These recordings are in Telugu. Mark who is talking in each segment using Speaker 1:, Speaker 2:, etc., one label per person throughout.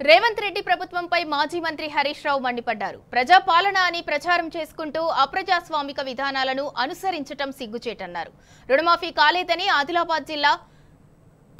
Speaker 1: రేవంత్ రెడ్డి ప్రభుత్వంపై మాజీ మంత్రి హరీష్ రావు మండిపడ్డారు. ప్రజాపాలన అని ప్రచారం చేసుకుంటూ అప్రజాస్వామిక విధానాలను అనుసరించటం సిగ్గుచేటన్నారు. రుణమాఫీ కాలేదని ఆదిలాబాద్ జిల్లా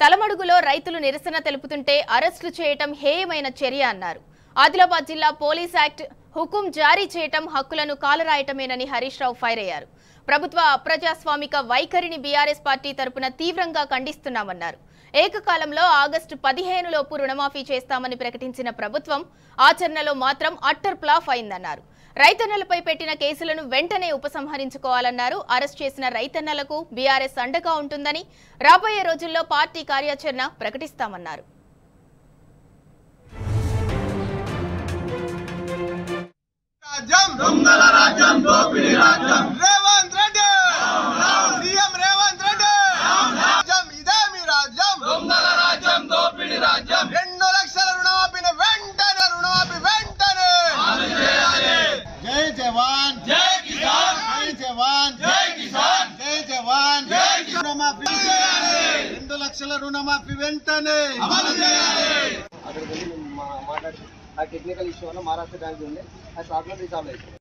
Speaker 1: తలమడుగులో రైతులు నిరసన తెలుపుతుంటే అరెస్టు చేయటం హేయమైన చర్య అన్నారు. ఆదిలాబాద్ జిల్లా పోలీస్ యాక్ట్ హుకుం జారీ చేయటం హక్కులను కాలరాయటమేనని హరీష్ రావు ఫైర్ అయ్యారు. ప్రభుత్వ అప్రజాస్వామిక వైఖరిని బీఆర్ఎస్ పార్టీ తరపున తీవ్రంగా ఖండిస్తున్నామన్నారు. ఏకకాలంలో ఆగస్టు 15 లోపు రుణమాఫీ చేస్తామని ప్రకటించిన ప్రభుత్వం ఆచరణలో మాత్రం అట్టర్ ఫ్లాప్ అయిందన్నారు. రైతన్నలపై పెట్టిన కేసులను వెంటనే ఉపసంహరించుకోవాలన్నారు. అరెస్ట్ చేసిన రైతన్నలకు బీఆర్ఎస్ అండగా ఉంటుందని, రాబోయే రోజుల్లో పార్టీ కార్యాచరణ ప్రకటిస్తామన్నారు.
Speaker 2: जय जवान जय किसान, जय जवान जय किसान, जय जवान जय రుణమాఫీ 2 లక్షల రుణమాఫీ వెంటనే అమలు చేయాలి.
Speaker 3: అక్కడికి వెళ్ళి మాట్లాడి ఆ టెక్నికల్ ఇష్యూ వల్ల మహారాష్ట్ర బ్యాంక్ ఉంది, ఆ షార్ట్ లో రీసాల్వ్ అవుతుంది.